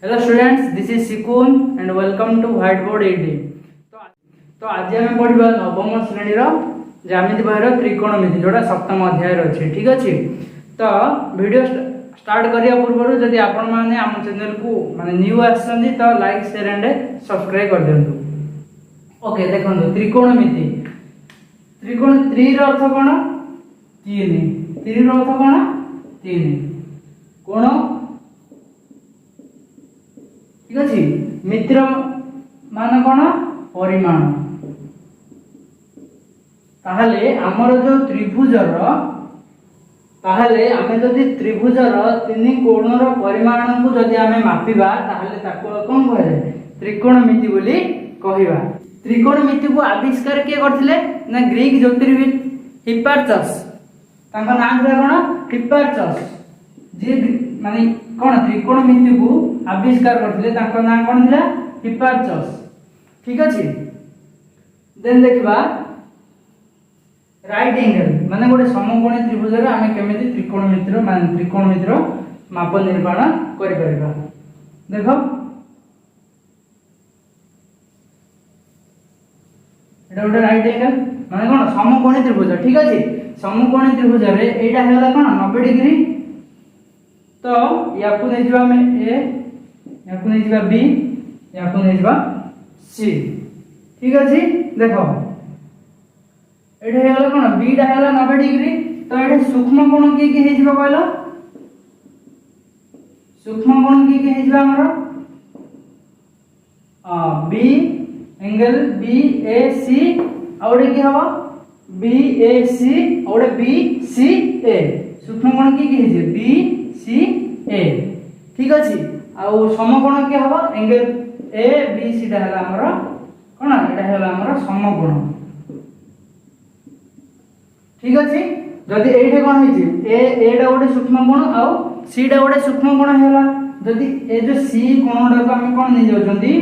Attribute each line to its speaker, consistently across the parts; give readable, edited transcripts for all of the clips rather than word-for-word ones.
Speaker 1: Hello students, this is Sikun and welcome to whiteboard AD. तो आज आम पढ़ा नवम श्रेणी ज्यामिति बहिर त्रिकोणमिति जोटा सप्तम अध्याय अच्छे। ठीक अच्छे, तो वीडियो स्टार्ट करने पूर्व जदि आपण मैंने आम चैनल को माने न्यू आसछन्ती तो लाइक शेयर एंड सब्सक्राइब कर दियंतु। ओके, देखो त्रिकोणमिति। त्रिकोण त्रि अर्थ कौन? तीन। त्रि अर्थ कौन? तीन। कोण ठीक अच्छे। मित्र मान कौन? परिमाण। ताहले आमर जो त्रिभुजर ताहले आमे जदि त्रिभुजर तीन कोणर परिमाण को जदि आमे मापिबा ताहले ताको कोन कहले? त्रिकोणमिति बोली कहिबा। त्रिकोणमिति को आविष्कार के करथिले ना ग्रीक ज्योतिर्विद हिप्पार्चस। तांका नाम था कोन? हिप्पार्चस। जे माने कोन त्रिकोणमिति को आविष्कार करथिले तांका नाम कोन थिला? हिप्पार्चस। ठीक अछि। देन देखबा राइट एंगल माने गोटे समकोणी त्रिभुज रे आमे केमिति त्रिकोणमितिर माने त्रिकोणमितिर माप निर्माण करि परिबा। देखो एटा गोटे राइट एंगल माने कोन? समकोणी त्रिभुज। ठीक अछि। समकोणी त्रिभुज रे एटा हेला कोन? 90 डिग्री। तो याकू नै जिबा में ए, याकू नै जिबा बी, याकू नै जिबा सी। ठीक अछि। देखो एठे हेला कोन? बी टा हेला 90 डिग्री। तो एठे सूक्ष्म कोण के हे जिबा कहलो? सूक्ष्म कोण के हे जिबा हमरो बी एंगल बी ए सी औडे की हवा बी ए सी औडे बी सी ए। सूक्ष्म कोण के हे जे बी सी ए। ठीक अछि। आ समकोण के हवा एंगल ए बी सी टा हला हमरो कोन? एटा हला हमरो समकोण। ठीक अछि। जदि एठे कोन हे जे ए टा गोटे सूक्ष्म कोण आ सी टा गोटे सूक्ष्म कोण हेला, जदि ए जो सी कोणडा को हम कोन नै जाउछंती?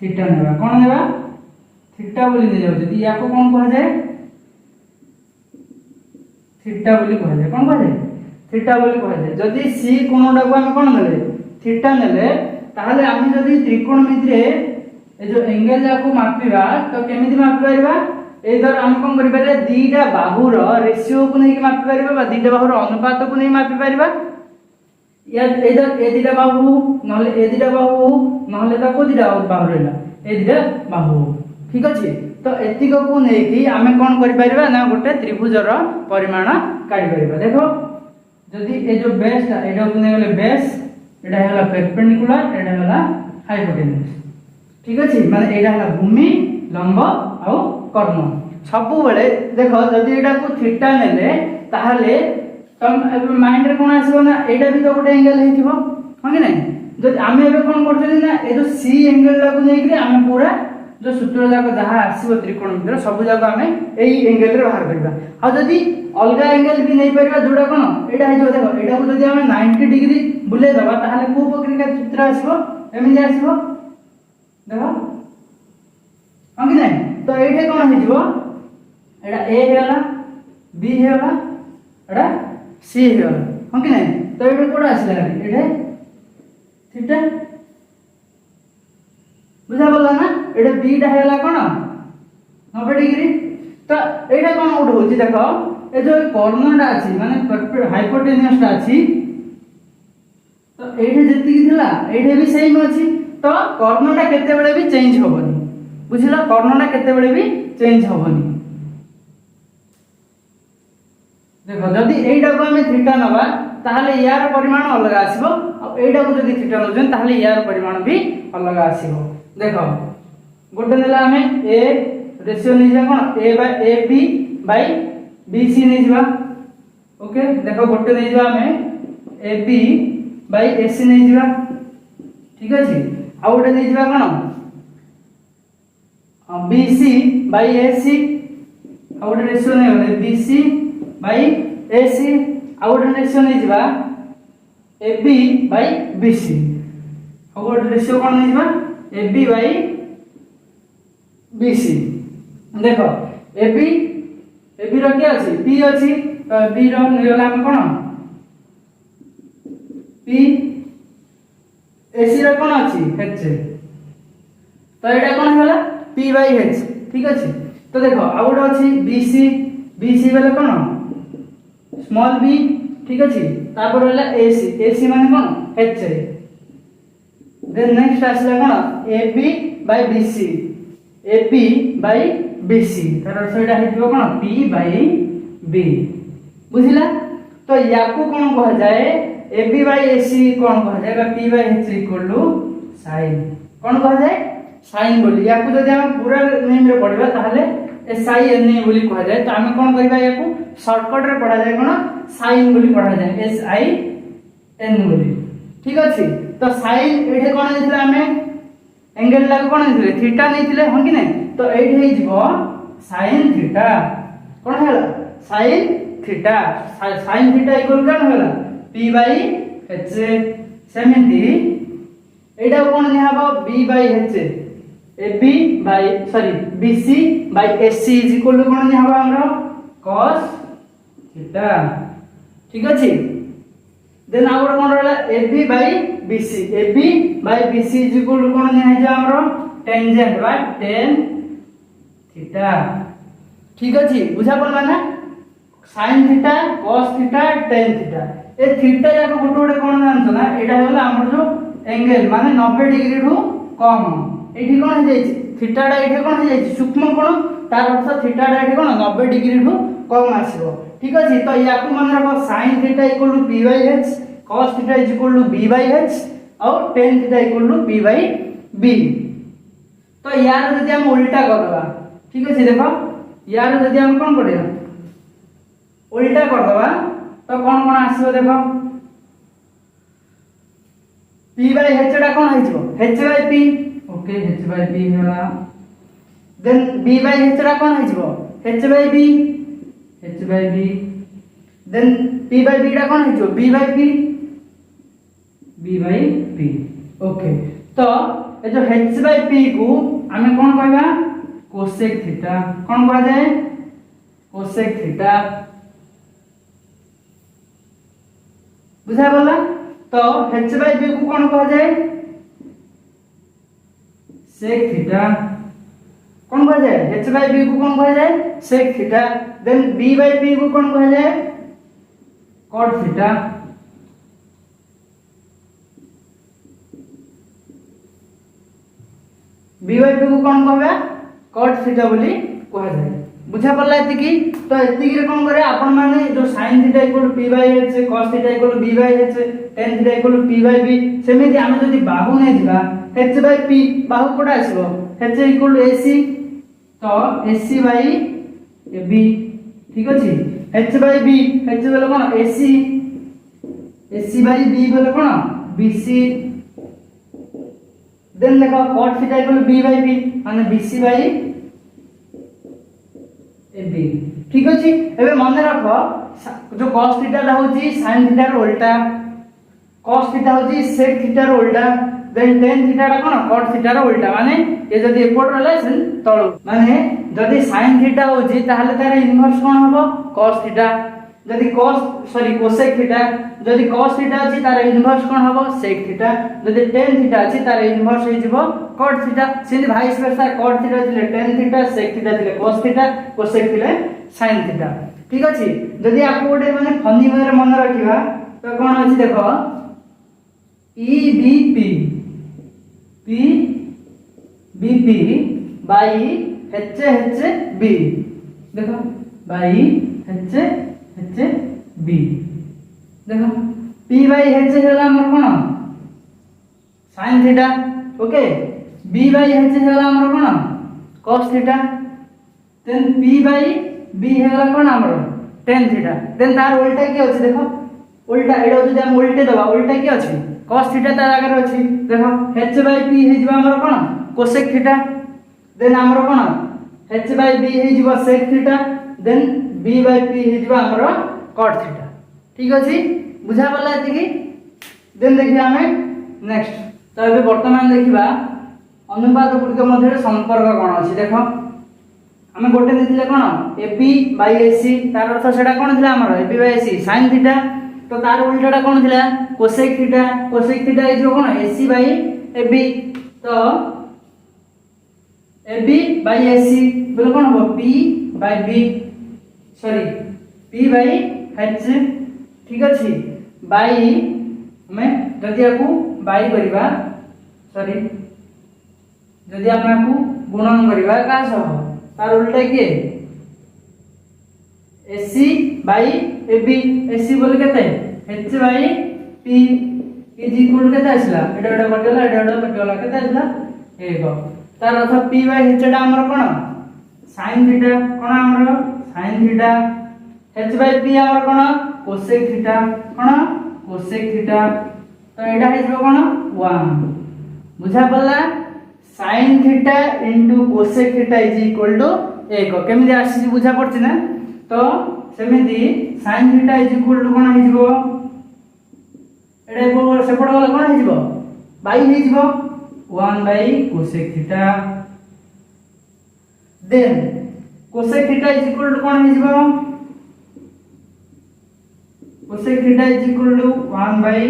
Speaker 1: थीटा नेबा। कोन नेबा? थीटा बोली नै जाउछंती। याको कोन कहा जाय? थीटा बोली कहा जाय। कोन कहा जाय? थीटा बोली कहा जाय। जदि सी कोणडा को हम कोन नेले? थीटा नेले, ताहले आमी जदि त्रिकोणमिति रे ए जो एंगल जाको मापिबा तो केमिति मापि परिबा? एधर हम कोन करि पारे? दीटा बाहुर रेशियो को नै मापि परिबा बा दीटा बाहुर अनुपात को नै मापि परिबा। या एधर ए दीटा बाहु नहले ए दीटा बाहु नहले ता को दीटा बाहु रहला ए दीटा बाहु। ठीक अछि। तो एतिक को नै कि आमे कोन करि परिबा ना गोटे त्रिभुजर परिमाण काढि परिबा। देखो जदि ए जो बेस ता एडा को नै गले बेस, एडा हला परपेंडिकुलर, एडा हला हाइपोटेन्यूज। ठीक अछि। माने एडा हला भूमि, लंब आ कर्ण। सबु बेले देखो जदि एडा को थीटा नेले ताहले तम माइंड रे कोन आसीबो ना एडा भी तो गोटे एंगल हेतिबो हो कि नै? जदि आमे एबे कोन करछली ना ए जो सी एंगल लागु नै कि आमे पूरा जो सूत्र जाको जहा आसीबो त्रिकोणमितिर सब जाको आमे एई एंगल रे बाहर करबा। आ जदि अलगा एंगल भी नै परबा जोडा कोन एडा हेजो। देखो एडा को जदि आमे 90 डिग्री बुले दबा ताहले को प्रकार का चित्र आसीबो? एमिति आसीबो। देखो हो कि नै? तो एठे कोन हेजिबो? एडा ए हेला, बी हेला, एडा सी हेला। हो कि नै? तो एठे कोडा आसीला? एठे थीटा। बुझा बोला ना? एठे बी टा हेला कोन? 90 डिग्री। तो एठे कोन उठ होची? देखो ए जो कर्णटा अछि माने हाइपोटेन्यूज टा अछि, तो एठे जति कि थिला एठे भी सेम अछि। तो कर्णटा केते बेले भी चेंज होबनी। बुझिला? कर्णटा केते बेले भी चेंज होबनी। देखो जदि एइटा को हमें थीटा नबा ताहले यार परिमाण अलग आसीबो आ एइटा को जदि थीटा नजन ताहले यार परिमाण भी अलग आसीबो। देखो गोटे नेला हमें ए रेशियो नै जा कोन A by A B by B C नै जिबा। ओके, देखो गोटे नै जिबा हमें ए बी बाय ए सी नै जिबा। ठीक अछि। आ गोटे नै जिबा कोन बी सी बाय ए सी। आ गोटे रेशियो नै होले बी सी बाय ए सी। आ गोटे रेशियो नै जिबा A B by B C. आ गोटे रेशियो कोन नै जिबा A B by B C. देखो ए बी रो के अछि? पी अछि। तो बी रो नै गला हम कोन पी एसी रे कोन अछि h तो एटा कोन होला p by h ठीक अछि। तो देखो आ गोटे अछि bc बेले कोन स्मॉल b ठीक अछि। तापर होला ac माने कोन h देन नेक्स्ट आसला कोन ab by bc तार सेटा हेतिबो कोन p by b बुझिला। तो याकू कोन कह जाए ab by ac कोन कह जाए p by h equal to sin कोन कह जाए sin बोली। याकू जदि हम पूरा नेम रे पढिबा ताहले sin बोली कह जाए। तो हम कोन करबा याकू शॉर्टकट रे पढा जाए कोन sin बोली पढा जाए sin बोली ठीक अछि। तो sin एठे कोन दिथला हमें एंगल लागू कोन दिथले थीटा नैथिले हो कि नै। तो एठे हे जिवो sin थीटा कोन होला sin थीटा इक्वल कोन होला p by h सेमेंती एटा कोन निहाबो b by h bc by ac is equal to कोन निहाबो हमरो cos थीटा ठीक अछि। देन आउर कोन रहला ab by bc is equal to कोन निहा जा हमरो टेंजेंट बाय tan थीटा ठीक अछि। बुझा पड़ला ना sin theta cos theta tan theta ए थीटा या को गोटे कोन जानछ ना एटा होला हमर जो एंगल माने 90 डिग्री रु कम एठी कोन हे जाय थीटा डा एठी कोन हे जाय सूक्ष्म कोण तार अर्थ थीटा डा एठी कोन 90 डिग्री रु कम आसीबो ठीक अछि। तो या को मन रखो sin theta equal to p by h cos theta is equal to b by h और tan theta equal to p by b। तो यार जदि हम उल्टा करबा ठीक अछि देखो यार जदि हम कोन करिया उल्टा कर दबा तो कोन कोन आसीबो देखो p by h टा कोन आइजो h by p okay h by p होला। देन b by h टा कोन आइजो h by b then p by b टा कोन आइजो b by p ओके। तो ए जो h by p को हमें कोन कहबा cosec थीटा कोन कह जाए cosec थीटा बुझा बोला। तो h by b को कोन कह जाए sec थीटा कोन कह जाए h by b को कोन कह जाए sec theta. Then b by p को कोन कह जाए cot theta b by p को कोन कहबा cot थीटा बोली कह जाए बुझा पड़ला एति की। तो एति की कोन करे आपण माने जो sin theta equal p by h cos theta equal b by h tan theta equal p by b सेमिति हम जदी बाहु नै दिबा h by p बाहु कोडा आसीबो h इक्वल ac तो ac by ab ठीक अछि। h by b h बोले कोन ac by b बोले कोन bc देन देखो cot theta equal b by b माने bc by ab ठीक अछि। एबे मन रखो जो cos थीटा दा होची sin थीटा रो उल्टा cos थीटा होची sec थीटा रो उल्टा देन tan थीटा दा कोन cot थीटा रो उल्टा माने ये जदी एपोर्ट रिलेशन तळो माने जदी sin थीटा होची ताहले तार इनवर्स कोन हबो cos थीटा जदी cosec थीटा जदी cos थीटा अछि तार इनवर्स कोन हबो sec थीटा जदी tan थीटा अछि तार इनवर्स होई जिवो cot थीटा सेनि वाइस वर्सा cot थीटा थिले tan थीटा sec थीटा थिले cos थीटा cosec थिले sin थीटा ठीक अछि। जदी आपको गोटे माने फनी वे मन रखिबा तो कोन अछि देखो EBP PBP by HHB देखो by HHB देखो P by H होला हमर कोन sin theta okay B by H होला हमर कोन cos theta then P by B होला कोन हमर tan थीटा देन तार उल्टा की अछि देखो उल्टा एडो जदी हम उल्टे दबा उल्टा की अछि cos थीटा तार आगे अछि देखो h by p हे जिबा हमर कोन cosec थीटा देन हमर कोन h by b हे जिबा sec theta then b by p हे जिबा हमर cot थीटा ठीक अछि। बुझा पड़ला एति की देन देखि हमें नेक्स्ट तो एबे वर्तमान देखिबा अनुपात गुडिक मध्ये संपर्क कोन अछि देखो हमें गोटे देथिले कोन ab by ac तार अर्थ सेटा कोन थिला हमर ab by ac sin theta. तो तो तार उल्टाटा कौन थिला कोसेक थीटा इज कौन AC बाय AB तो AB बाय AC बोले कौन हो P by B sorry P by H ठीक अछि बाय हमें जदि आपको बाय करबा सॉरी जदि आपको गुणन करबा का सह तार उल्टा के AC बाय AB AC बोले केते H by P is equal केते आसला एडा कटला केते आसला 1 तार अर्थ P बाय H टा हमर कोन sin थीटा कोन हमर sin theta H by P हमर कोन cosec थीटा कोन cosec थीटा तो एडा हिजबो कोन 1 बुझा पड़ला sin theta into cosec theta is equal to 1 केमिति आसी बुझा पड़छि ना तो सेमिति sin theta is equal to कोन हिजबो एडा सेपड गला कोन हिजबो बाई हिजबो 1 by cosec theta then cosec theta is equal to कोन हिजबो cosec theta is equal to 1 by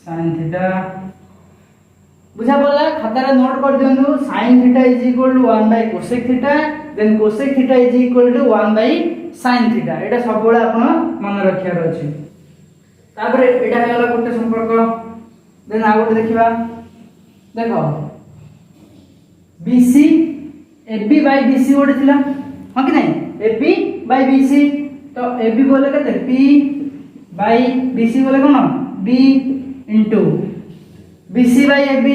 Speaker 1: sin theta बुझा पड़ला खाता रे नोट कर दियनु sin theta is equal to 1 by cosec theta then cosec theta is equal to 1 by sin theta एटा सब बेला आपण मन रखियार अछि तापरे एटा हेला गोटे संपर्क देन आ गोटे देखिबा देखो BC AB बाय BC गोटे थिला हां कि नहीं AB बाय BC तो AB बोले केते P बाय BC बोले कोन B into BC by AB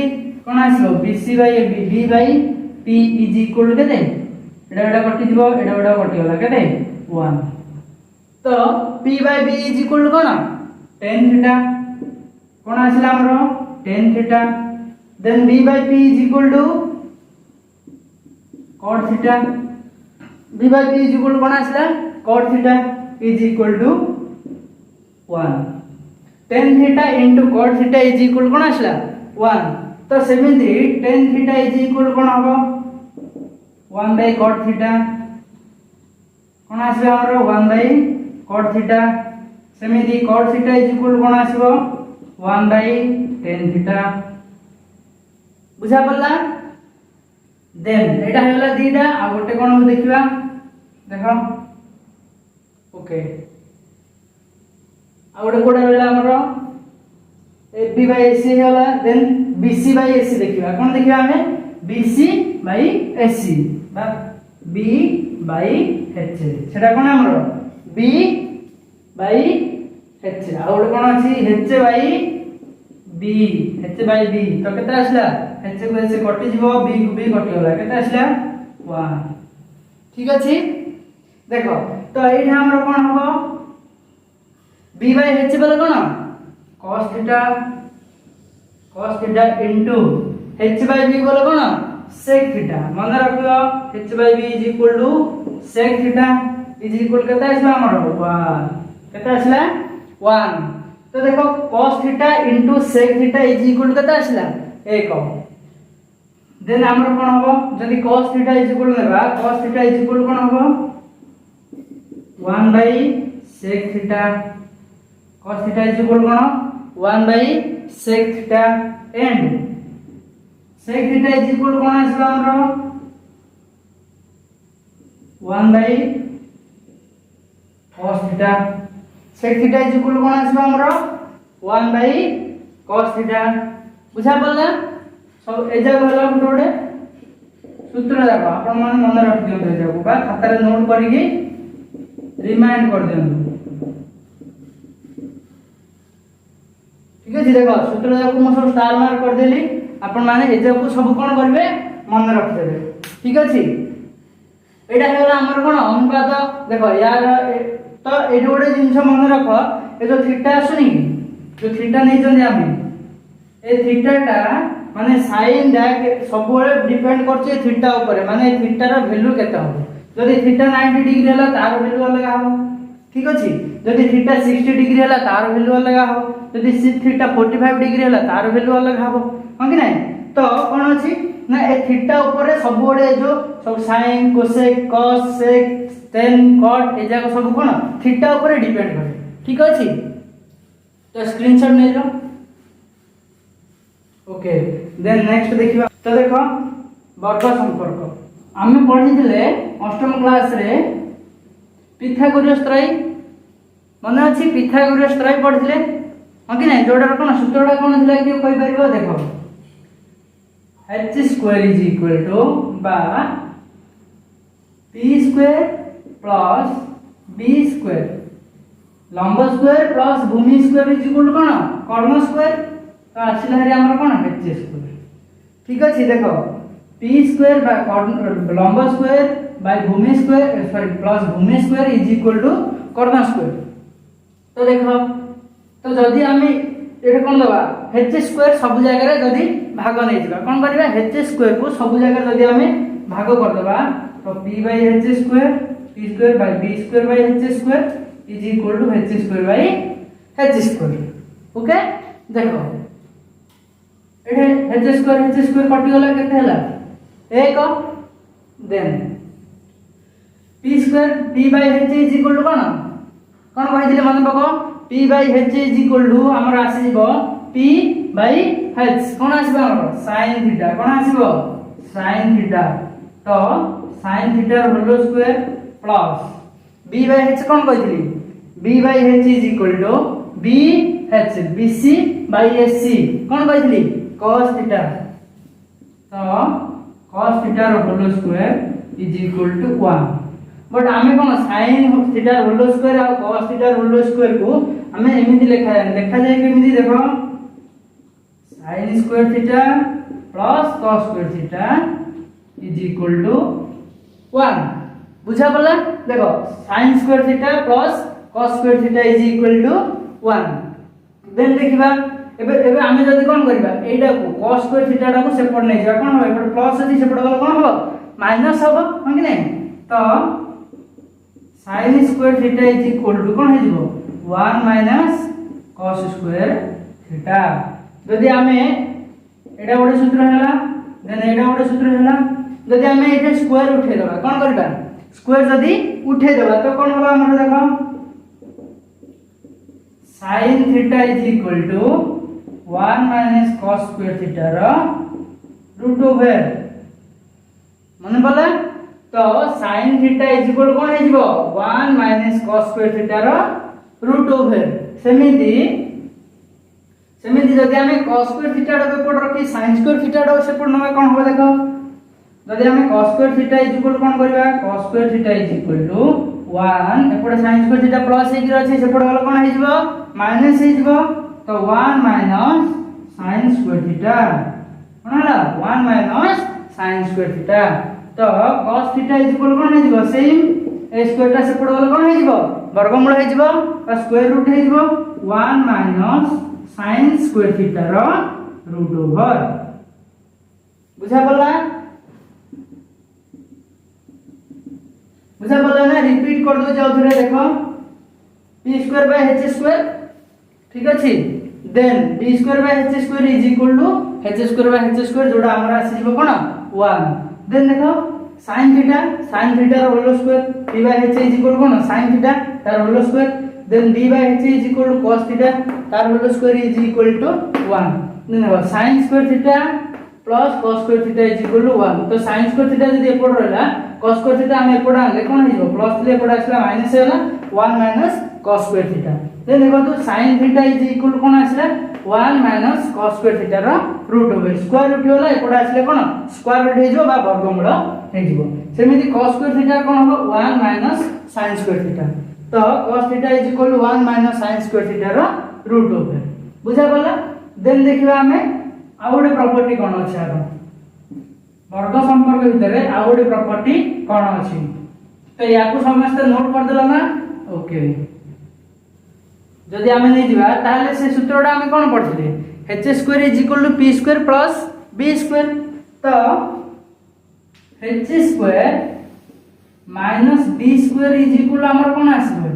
Speaker 1: कोन आसीबो BC by AB B by P is equal केते एडा कटि दिबो एडा कटि गला केते 1 तो P by B is equal कोन tan थीटा कोन आसीला हमरो tan theta then B by P is equal to cot theta B by P is equal कोन आसीला cot theta is equal to 1 tan theta into cot theta is equal कोन आसीला 1 तो सेमिति tan थीटा इज इक्वल कोन हबो 1 by cot theta कोन आसीबो हमरो 1 बाय cot थीटा सेमिति cot थीटा इज इक्वल कोन आसीबो 1 बाय tan थीटा बुझा पड़ला देन एटा हेला दीटा आ गोटे कोन हो देखिबा देखो ओके आ गोटे कोडा रहला हमरो AB बाय AC होला देन BC बाय AC देखिबा कोन देखिबा हमें BC बाय AC बा B बाय H सेटा कोन हमरो B बाय H आ गोटे कोन अछि H by B H by B तो केता आसला H को से कटि जीवो B को B कटि होला केता आसला 1 ठीक अछि देखो तो एठा हमरो कोन हबो B बाय H बोले कोन cos theta into H by B बोले कोन sec थीटा मन रखियो H by B is equal to sec theta is equal केता आसला हमरो 1 केता आसला 1 तो देखो cos theta into sec theta is equal केता आसला 1 देन हमर कोन हबो जदी cos थीटा इज इक्वल नेबा cos थीटा इज इक्वल कोन हबो 1 by sec theta cos theta is equal कोन 1 by sec theta and sec theta is equal कोन आसला हमरो 1 by cos theta sec theta is equal कोन आसला हमरो 1 बाय cos थीटा बुझा पड़ला सब एजा होला गोटे सूत्र जाको आपण मन मन रख दियौ एजाको बा खाता रे नोट करिके रिमाइंड कर दियौ ठीक है देखो सूत्र जाको म सब स्टार मार्क कर देली आपण माने एजाको सब कोन करबे मन रख देबे ठीक अछि एडा होला हमर कोन अनुपात देखो यार तो एडो गोटे जिंस मन रख ए जो थीटा आसुनी जो थीटा नै जंदे आमे ए थीटा टा माने sin दैट सब बेले डिपेंड करछे थीटा ऊपर माने थीटा रो वैल्यू केते हो जदी थीटा 90 डिग्री हला तार वैल्यू अलग हो ठीक अछि जदी थीटा 60 डिग्री हला तार वैल्यू अलग हो जदी थीटा 45 डिग्री हला तार वैल्यू अलग हो हां कि नै तो कोन अछि ना ए थीटा ऊपर सब बेले जो सब sin cosec cos sec tan cot ए जाको सब कोन थीटा ऊपर डिपेंड करे ठीक अछि तो स्क्रीनशॉट नहीं लो। ओके देन नेक्स्ट देखिबा। तो देखो वर्ग संपर्क आमे पढ़िथिले अष्टम क्लास रे पिथागोरस त्रयी मन अछि। पिथागोरस त्रयी पढ़िथिले हां कि नहीं? जोडा कोन सूत्रडा कोन थिला कि कहि परिबो देखो h square is equal to बा p square plus b square लंब स्क्वायर प्लस भूमि स्क्वायर इज इक्वल टू कोन कर्ण स्क्वायर। तो आसिला हरि हमर कोन h स्क्वायर। ठीक अछि देखो p स्क्वायर बाय कर्ण लंब स्क्वायर बाय भूमि स्क्वायर सॉरी प्लस भूमि स्क्वायर इज इक्वल टू कर्ण स्क्वायर। तो देखो तो जदी आमे एटा कोन दबा h स्क्वायर सब जगह रे जदी भाग नै जिबा कोन करबा h स्क्वायर को सब जगह जदी आमे भाग कर दबा तो p by h square p square by b square by h square is equal to h square by h square. Okay देखो एटे h स्क्वायर कटि गला केते हला 1 then p square p by h is equal to कोन कोन कहि मन पको p by h is equal to हमर आसी जिवो p बाय h कोन आसीबो हमर sin थीटा कोन आसीबो sin थीटा। तो sin theta whole square plus b by h कोन कहितली b by h is equal to b h bc by sc कोन कहितली cos थीटा। तो cos theta whole square is equal to 1 but आमे कोन sin theta whole square और cos theta whole square को आमे एमिति लिखा जाय केमिति देखो sin square theta plus cos square theta is equal to 1 बुझा पला। देखो sin square theta plus cos square theta is equal to 1 then देखिबा एबे आमे जदी कोन करबा एटा को cos स्क्वायर थीटा टा को सेपट नै जा कोन होय एपट प्लस अछि सेपट गला कोन हो माइनस हो हां कि नै। तो sin square theta is equal to कोन हे जिवो 1 माइनस cos स्क्वायर थीटा। जदी आमे एटा गोटे सूत्र हैला देन एटा गोटे सूत्र हैला जदी आमे एटा स्क्वायर उठे दबा कोन करबा स्क्वायर जदी उठे दबा तो कोन होबा हमर देखो sin theta is equal to 1 minus cos square theta रो रूट ओवर मन पला। तो sin थीटा इज इक्वल कोन हे जिवो 1 माइनस cos स्क्वायर थीटा रो रूट ओवर सेमिति जदी हमें cos स्क्वायर थीटा रो एपट रखी sin स्क्वायर थीटा रो सेपट नमे कोन हो देखो जदी हमें cos square theta is equal कोन करबा cos square theta is equal to 1 एपट sin स्क्वायर थीटा प्लस हे अछि सेपट वाला कोन हे जिवो माइनस हे जिवो। तो 1 माइनस sin स्क्वायर थीटा कोन हला 1 माइनस sin स्क्वायर थीटा। तो cos थीटा इज इक्वल कोन हे जिवो सेम ए स्क्वायर टा सेपट वाला कोन हे जिवो वर्गमूल हे जिवो और स्क्वायर रूट हे जिवो 1 माइनस sin स्क्वायर थीटा रो रूट ओवर बुझा पड़ला ना। रिपीट कर दो जाउ थरे देखो p square by h square ठीक अछि then p square by h square is equal to h square by h square जोडा हमरा आसी जिवो कोन 1 देन देखो sin थीटा रो whole square p by h is equal कोन sin थीटा तार whole square then b by h is equal to cos theta तार whole square is equal to 1 then देखो sin square theta plus cos square theta is equal to 1। तो sin square theta जदी एपड रहला cos square theta हम एपड आले कोन हिजो plus ले एपड आसला माइनस हैला 1 minus cos square theta then देखो तो sin थीटा इज इक्वल कोन आसला 1 माइनस cos स्क्वायर थीटा रो रूट ओवर स्क्वायर रूट होला एपड आसले कोन स्क्वायर रूट हेजो बा वर्गमूल हेजिवो सेमिति cos स्क्वायर थीटा कोन हो 1 माइनस sin स्क्वायर थीटा। तो cos theta is equal to 1 minus sin square theta रो रूट ओवर बुझा गला। देन देखिबा हमें आ गोटे प्रॉपर्टी कोन अछि आरो वर्ग संपर्क भितरे आ गोटे प्रॉपर्टी कोन अछि तो याकू समस्त नोट कर देला ना। ओके जदी हमें नै दिबा ताले से सूत्रटा हमें कोन पढिले h square is equal to p square plus b square. तो h square minus b square is equal हमर कोन आसीबो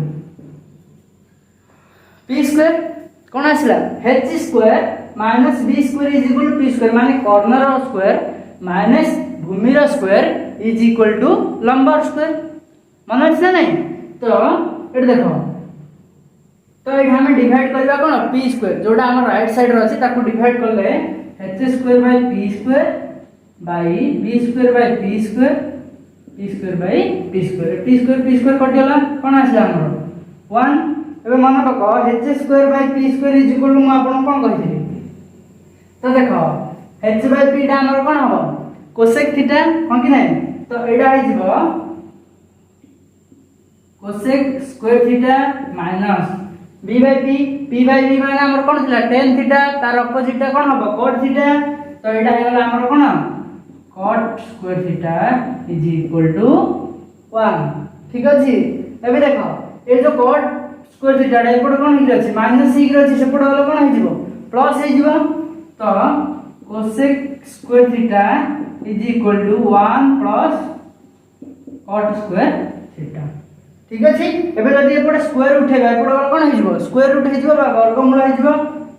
Speaker 1: p स्क्वायर कोन आसिला h square minus b square is equal to p square माने कॉर्नर रो स्क्वायर माइनस भूमि रो स्क्वायर इज इक्वल टू लंब स्क्वायर मन अछि ना नहीं। तो एट देखो तो ये हम डिवाइड करबा कोन p स्क्वायर जोटा हम राइट साइड रे अछि ताको डिवाइड करले h square by p square by b square by p square p square by p square p square कट गेला कोन आछला हमर 1 एबे मन पको h square by p square is equal to म आपन कोन कहिथिली तो देखो h बाय p टा हमर कोन हबो कोसेक थीटा कोन कि नै तो एडा आइ जिवो cosec square theta minus b by p by b माने हमर कोन थिला tan थीटा तार अपोजिट टा कोन हबो cot थीटा तो एडा हे गला हमर कोन cot square theta is equal to 1 ठीक अछि एबे देखो ए जो cot स्क्वायर थीटा डा एपड कोन हिल अछि माइनस ही अछि सेपड वाला कोन हे जिवो प्लस हे जिवो तो cosec square theta is equal to 1 plus cot square theta ठीक अछि एबे जदी एपड स्क्वायर उठेबा एपड कोन हे जिवो स्क्वायर रूट हे जिवो बा वर्गमूल हे जिवो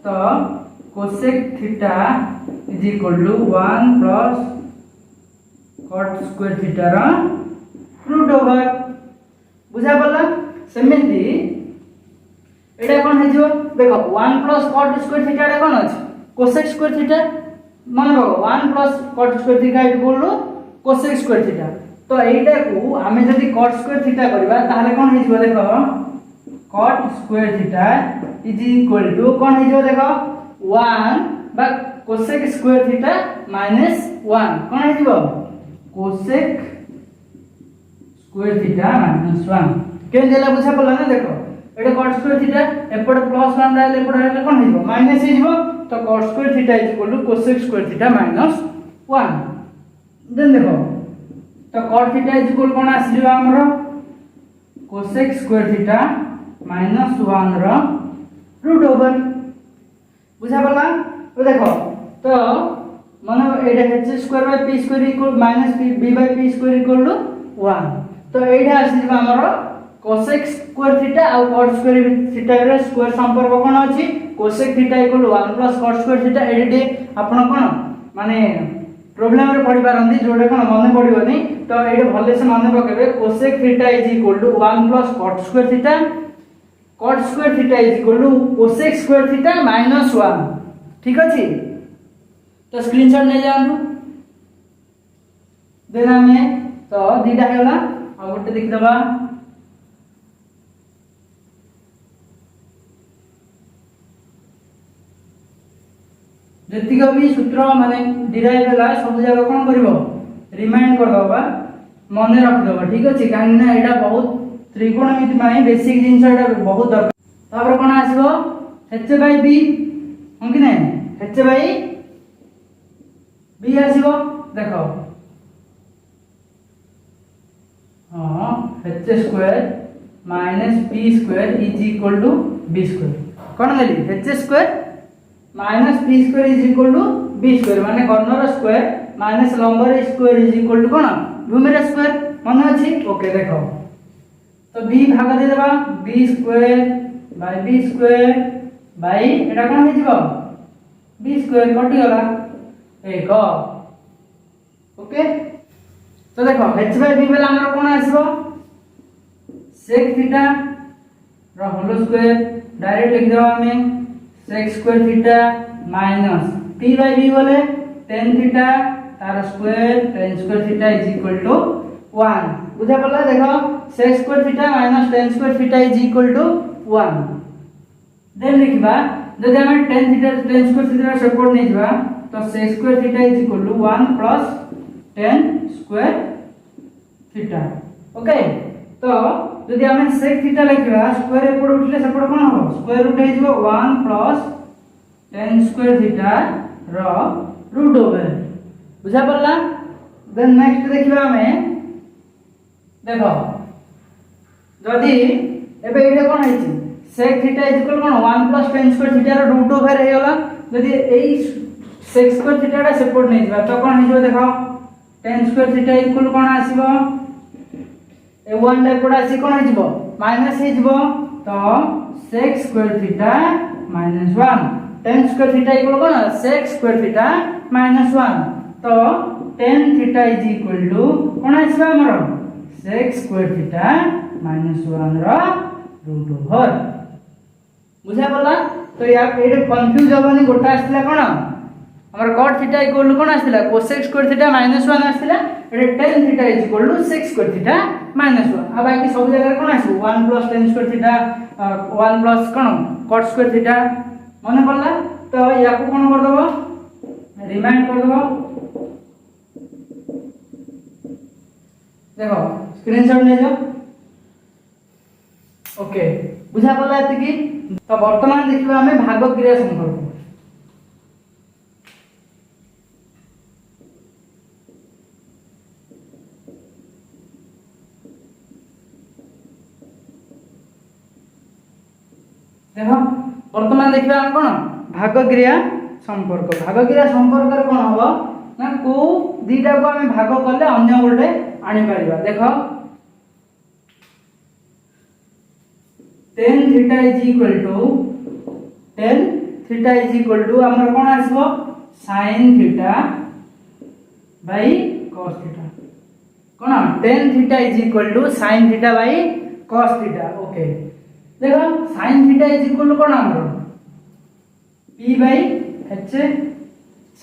Speaker 1: तो cosec theta is equal to 1 plus cot square theta रा रूट ओवर बुझा पड़ला सेमिति एडा कोन हे जिवो देखो 1 प्लस cot स्क्वायर थीटा रा कोन अछि cosec स्क्वायर थीटा मान लो 1 plus cot square theta equal to cosec square theta तो एटा को हमें जदी cot स्क्वायर थीटा करबा ताले कोन हे जिवो देखो cot square theta is equal to कोन हे जिवो देखो 1 बा cosec स्क्वायर थीटा माइनस 1 कोन हे जिवो cosec स्क्वायर थीटा माइनस 1 केन देला बुझा पड़ला ना देखो एटा cot स्क्वायर थीटा एपड प्लस 1 रहले एपड रहले कोन हे जिवो माइनस हे जिवो तो cot square theta is equal to cosec square theta minus 1 then देखो तो cot थीटा इज इक्वल कोन आसीबा हमरो cosec स्क्वायर थीटा माइनस 1 रो रूट ओवर बुझा पड़ला तो देखो तो माने एटा h square by p square equal minus b by p square equal to 1 तो एटा आसीबा हमरो cosec स्क्वायर थीटा और cot स्क्वायर थीटा रे स्क्वायर संपर्क कोन अछि cosec theta equal 1 plus cot square theta एडी आपण कोन माने प्रॉब्लम रे पढि पारंती जोडे कोन मने पडिबोनी तो एडे भले से मने पकेबे cosec theta is equal to 1 plus cot square theta cot square theta is equal to cosec square theta minus 1 ठीक अछि तो स्क्रीनशॉट ले जानु देना में तो दीटा हेला आ गोटे देखि दबा जति भी सूत्र माने डिराइव होला सब जगह कोन करबो रिमाइंड कर दबा मने रख दबा ठीक अछि काहे ना एटा बहुत त्रिकोणमिति माने बेसिक जिंस एटा बहुत दरकार तापर कोन आसीबो h by b हम कि नै h by b आसीबो देखो हां h square minus p square is equal to b square कोन लेली h square minus p square is equal to b square माने कर्णर स्क्वायर माइनस लंबर स्क्वायर इज इक्वल टू कोन भूमिर स्क्वायर मन अछि ओके देखो तो b भाग दे देबा b square by b square bye एटा कोन हे जिवो b स्क्वायर कटि गला एक ओके तो देखो h by b वाला हमर कोन आसीबो sec थीटा रो होल स्क्वायर डायरेक्ट लिख देबा हमें sec square theta minus p by b बोले tan थीटा तार square tan square theta is equal to 1 बुझा पड़ला देखो sec square theta minus tan square theta is equal to 1 then लिखबा जदि हम tan theta tan square theta support नै जबा तो sec square theta is equal to 1 plus tan square theta okay तो जदि हम sec थीटा लिखबा स्क्वायर एपड उठले सपोर्ट कोन हो स्क्वायर रूट हे जिवो 1 प्लस tan स्क्वायर थीटा रो रूट ओवर बुझा पड़ला देन नेक्स्ट देखिबा हमें देखो जदि एबे एटा कोन है sec थीटा इज इक्वल कोन 1 प्लस tan स्क्वायर थीटा रो रूट ओवर हे होला जदि एई sec स्क्वायर थीटा रा सपोर्ट नै जबा तो कोन हे जो देखो tan स्क्वायर थीटा इक्वल कोन आसीबो ए 1 डा कोड आसी कोन हे जिवो माइनस हे जिवो तो sec square theta minus 1 tan square theta equal कोन sec स्क्वायर थीटा माइनस 1 तो tan theta is equal to कोन आसीबा हमर sec स्क्वायर थीटा माइनस 1 रो रूट ओवर बुझा पड़ा। तो या ये कंफ्यूज होबनी गोटा आसला कोन हमर cot थीटा इक्वल टू कोन आसला cosec स्क्वायर थीटा -1 आसला एटे tan theta is equal to sec square theta -1 आ बाकी सब जगह कोन आसु 1 + tan स्क्वायर थीटा 1 + कोन cot स्क्वायर थीटा माने पड़ला। तो या को कोन कर दबो रिमाइंड कर दबो देखो स्क्रीनशॉट ले जाओ। ओके बुझा पड़ा एति की। तो वर्तमान देखिबा हमें भाग क्रिया संपर्क। देखो वर्तमान देखिबा हम कोन भाग क्रिया संपर्क। भाग क्रिया संपर्क रे कोन हबो ना को दीटा को हमें भाग करले अन्य गोटे आनी परिबा। देखो tan theta is equal to हमर कोन आसीबो sin theta by cos theta कोन tan theta is equal to sin theta by cos theta. Okay देखो sin theta is equal to कोन हमर p by h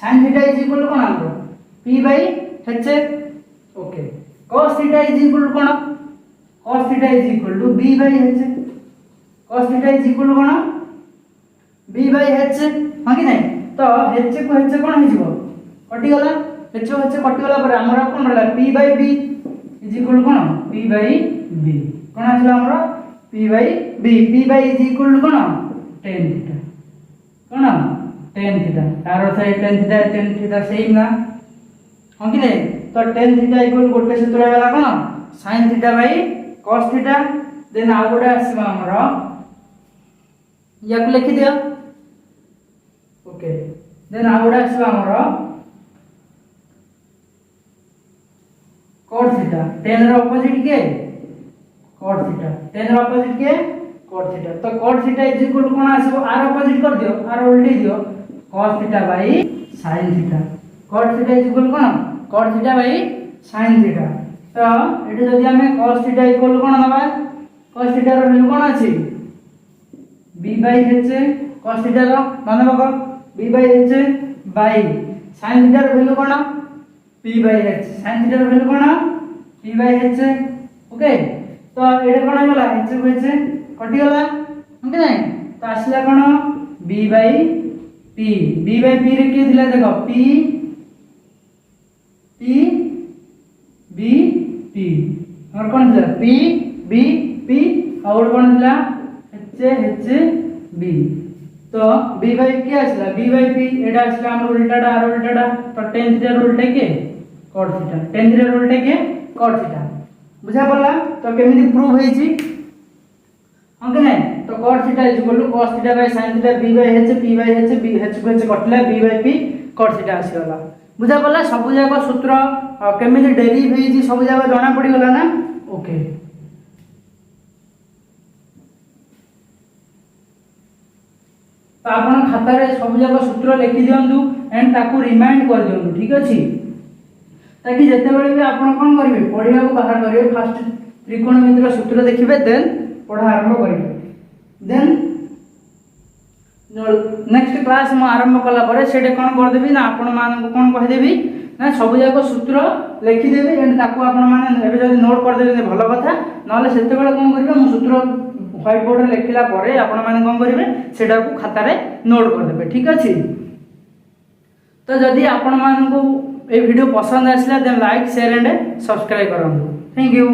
Speaker 1: sin theta is equal to कोन हमर p by h। Okay cos theta is equal to कोन cos theta is equal to b by h cos theta is equal to cone b by h हां कि नहीं। तो h को h कोन हो जिवो कटि गला h को h कटि गला पर हमरा कोन रहला p by b is equal to कोन p बाय b कोन आछला हमरा p by b p by is equal to कोन tan थीटा कोन tan थीटा तार अर्थ है tan थीटा सेम ना हां कि नहीं। तो tan थीटा इक्वल गोटे सूत्र आला कोन sin theta by cos theta. Then आ गोटे आसीबा हमरा या को लिखि दिया। ओके देन आ गोटे आसीबा हमरा cot थीटा tan रो ऑपोजिट के cot थीटा tan रो ऑपोजिट के cot थीटा। तो cot theta is equal to कोन आसीबो आर ऑपोजिट कर दियो आर उल्टी दियो cos theta by sin theta. cot theta is equal कोन cot theta by sin theta. तो एठी जदी हमें cos थीटा इक्वल कोन नबा cos थीटा रो वैल्यू कोन अछि b by h cos theta रो माने बको b by h by sin theta रो वैल्यू कोन p by h sin theta रो वैल्यू कोन p बाय h। ओके तो एडे कोन गला h को h कटि गला ओके नहीं। तो आसला कोन b बाय p रे के दिला देखो p b p और कोन दिला p b p और कोन दिला h b। तो b बाय के आसला b बाय p एडा आसला हम उल्टाडा आर उल्टाडा। तो tan थीटा रो उल्टे के cot theta tan theta rho उल्टे के cot थीटा बुझा पड़ला। तो केमिति प्रूव होई छी हां कि नहीं। तो cot theta is equal to cos theta by sin theta b by h p by h b h को h कटला b by p cot theta आसीगला। बुझा पड़ला सब जगह सूत्र केमिति डेरिव होई छी सब जगह जाना पड़ी गला ना। ओके तो आपण खाता रे सब जगह सूत्र लिखि दियंतु एंड ताकू रिमाइंड कर दियंतु ठीक अछि ताकि जते बेले भी आपण कोन करिवे पढिया को बाहर करिवे फर्स्ट त्रिकोणमितिर सूत्र देखिबे देन पढा आरंभ करिवे। देन नेक्स्ट क्लास म आरंभ कला परे सेटे कोन कर देबी ना आपण मान को कोन कहि देबी ना सब जगह सूत्र लिखि देबी एंड ताकू आपण मान एबे जदी नोट कर देबे भलो कथा नले सेते बेले कोन करिवे म सूत्र व्हाइट बोर्ड रे लिखिला परे आपण माने कोन करिवे सेटा को खाता रे नोट कर देबे ठीक अछि। तो जदी आपण मान को ए वीडियो पसंद आसला then like share and subscribe करंतु। Thank you.